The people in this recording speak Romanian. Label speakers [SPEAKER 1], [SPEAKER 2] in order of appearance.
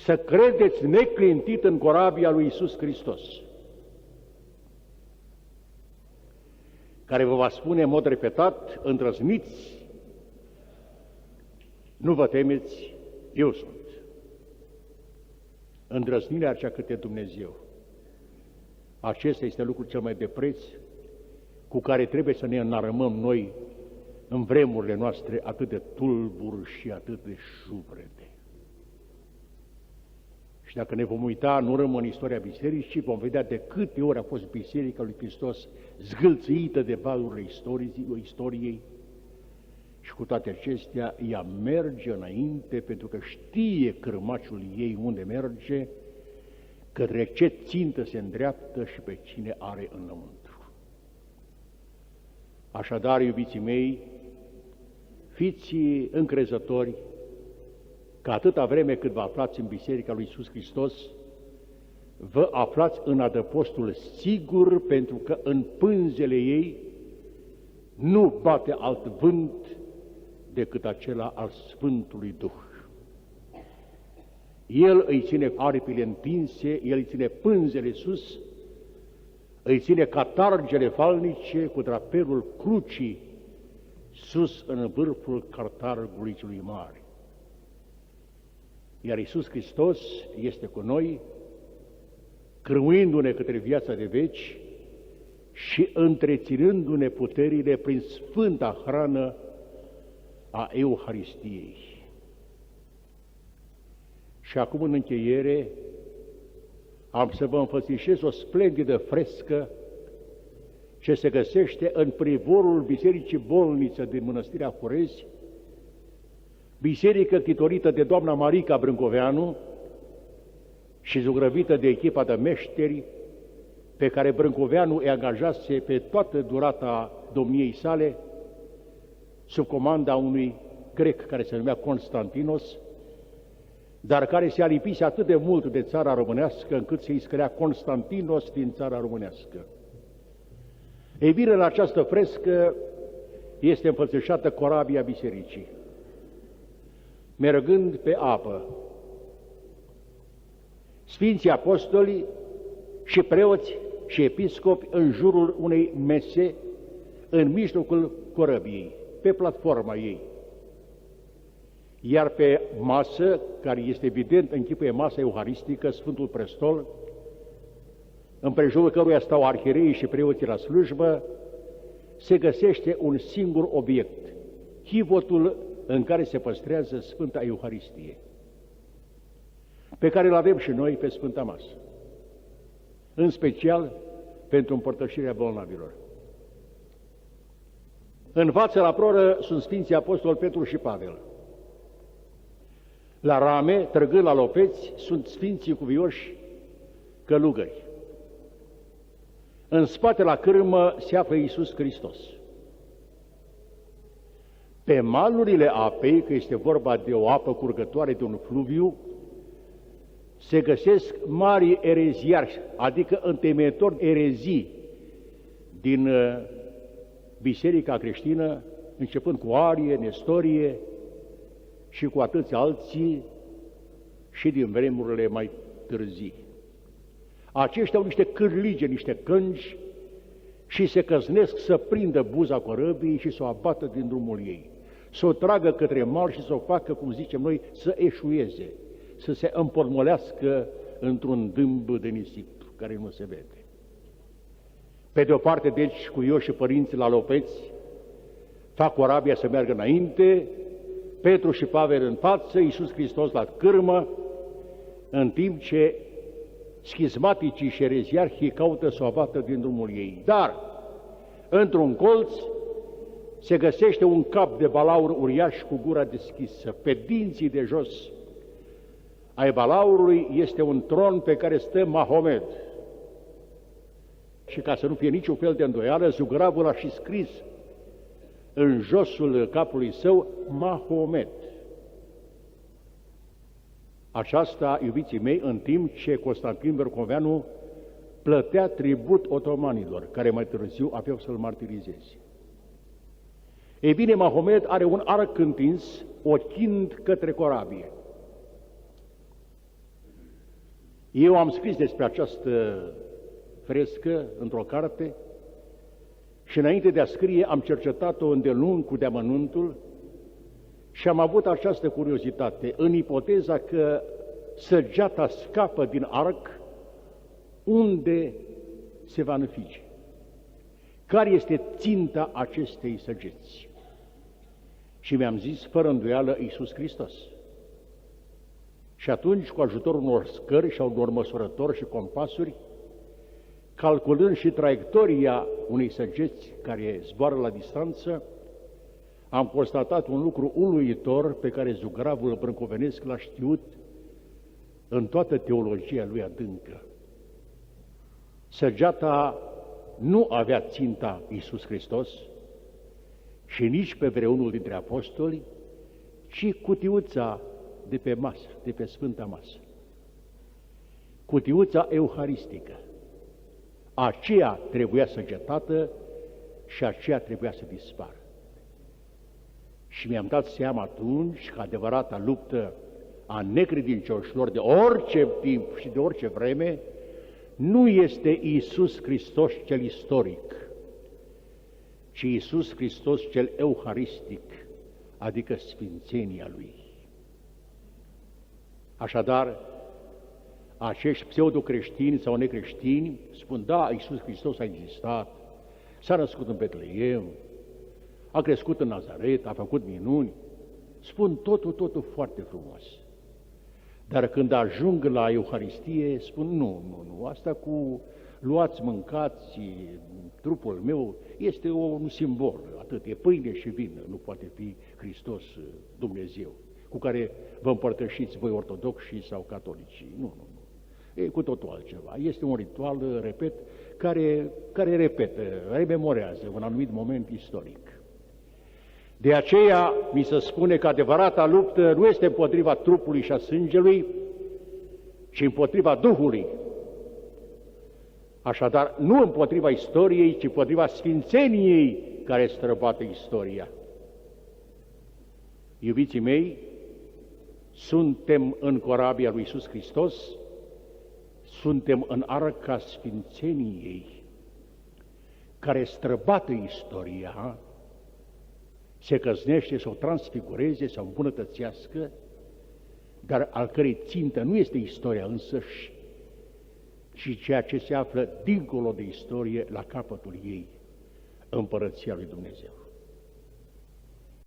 [SPEAKER 1] să credeți neclintit în corabia lui Iisus Hristos, care vă va spune în mod repetat: îndrăzniți, nu vă temeți, eu sunt. Îndrăznirea aceea către Dumnezeu. Acesta este lucrul cel mai de preț cu care trebuie să ne înarmăm noi în vremurile noastre atât de tulburi și atât de șubrede. Și dacă ne vom uita în urmă în istoria bisericii, vom vedea de câte ori a fost Biserica lui Hristos zgâlțâită de valurile istoriei, și cu toate acestea ea merge înainte pentru că știe cârmaciul ei unde merge, către ce țintă se îndreaptă și pe cine are înăuntru. Așadar, iubiții mei, fiți încrezători că atâta vreme cât vă aflați în Biserica lui Iisus Hristos, vă aflați în adăpostul sigur, pentru că în pânzele ei nu bate alt vânt decât acela al Sfântului Duh. El îi ține aripile întinse, El îi ține pânzele sus, îi ține catargele falnice cu drapelul crucii sus în vârful catargului celui mare. Iar Iisus Hristos este cu noi, cârmuindu-ne către viața de veci și întreținându-ne puterile prin sfânta hrană a Euharistiei. Și acum, în încheiere, am să vă înfățișez o splendidă frescă ce se găsește în privorul Bisericii Bolniță din Mănăstirea Horezi, biserică titorită de doamna Marica Brâncoveanu și zugrăvită de echipa de meșteri pe care Brâncoveanu îi angajase pe toată durata domniei sale, sub comanda unui grec care se numea Constantinos, dar care se alipise atât de mult de țara românească încât se iscărea Constantinos din țara românească. Ei bine, la această frescă este înfățișată corabia bisericii, mergând pe apă. Sfinții apostoli și preoți și episcopi în jurul unei mese în mijlocul corăbiei, pe platforma ei. Iar pe masă, care este evident închipuie masa euharistică, Sfântul Prestol, împrejurul căruia stau arhiereii și preoții la slujbă, se găsește un singur obiect, chivotul în care se păstrează Sfânta Euharistie, pe care îl avem și noi pe Sfânta Masă, în special pentru împărtășirea bolnavilor. În față la proră sunt Sfinții Apostoli Petru și Pavel. La rame, trăgând la lopeți, sunt Sfinții cuvioși călugări. În spate la cârmă se află Iisus Hristos. Pe malurile apei, că este vorba de o apă curgătoare, de un fluviu, se găsesc mari ereziari, adică întemeitori erezii din biserica creștină, începând cu Arie, Nestorie și cu atâția alții și din vremurile mai târzii. Aceștia au niște cârlige, niște cângi și se căznesc să prindă buza corăbiei și să o abată din drumul ei, să o tragă către mal și să o facă, cum zicem noi, să eșueze, să se împotmolească într-un dâmb de nisip care nu se vede. Pe de o parte, deci, cuioși și părinții la lopeți fac corabia să meargă înainte, Petru și Pavel în față, Iisus Hristos la cârmă, în timp ce schizmaticii și ereziarhii caută să o abată din drumul ei. Dar, într-un colț, se găsește un cap de balaur uriaș cu gura deschisă. Pe dinții de jos ai balaurului este un tron pe care stă Mahomed. Și ca să nu fie niciun fel de îndoială, zugravul a și scris în josul capului său Mahomed. Aceasta, iubiții mei, în timp ce Constantin Brâncoveanu plătea tribut otomanilor, care mai târziu aveau să-l martirizeze. Ei bine, Mahomed are un arc întins, ochind către corabie. Eu am scris despre această frescă într-o carte și înainte de a scrie am cercetat-o îndelung cu deamănuntul și am avut această curiozitate. În ipoteza că săgeata scapă din arc, unde se va înfige? Care este ținta acestei săgeți? Și mi-am zis, fără îndoială, Iisus Hristos. Și atunci, cu ajutorul unor scări și a unor măsurători și compasuri, calculând și traiectoria unei săgeți care zboară la distanță, am constatat un lucru uluitor pe care Zugravul Brâncovenesc l-a știut în toată teologia lui adâncă. Săgeata nu avea ținta Iisus Hristos și nici pe vreunul dintre apostoli, ci cutiuța de pe masă, de pe Sfânta Masă. Cutiuța euharistică. Aceea trebuia săgetată și aceea trebuia să dispară. Și mi-am dat seama atunci că adevărata luptă a necredincioșilor de orice timp și de orice vreme nu este Iisus Hristos cel istoric, ci Iisus Hristos cel euharistic, adică sfințenia Lui. Așadar, acești pseudo-creștini sau necreștini spun, da, Iisus Hristos a existat, s-a născut în Betleem, a crescut în Nazaret, a făcut minuni, spun totul foarte frumos. Dar când ajung la Euharistie, spun, nu, asta cu luați, mâncați, trupul meu, este un simbol, atât, e pâine și vin, nu poate fi Hristos Dumnezeu, cu care vă împărtășiți voi ortodoxi sau catolici. Nu. E cu totul altceva. Este un ritual, repet, care repetă, rememorează un anumit moment istoric. De aceea mi se spune că adevărata luptă nu este împotriva trupului și a sângelui, ci împotriva Duhului. Așadar, nu împotriva istoriei, ci împotriva sfințeniei care străbate istoria. Iubiții mei, suntem în corabia lui Iisus Hristos, suntem în arca sfințeniei care străbate istoria, se căznește să o transfigureze, să o îmbunătățească, dar al cărei țintă nu este istoria însăși, ci ceea ce se află dincolo de istorie, la capătul ei, Împărăția lui Dumnezeu.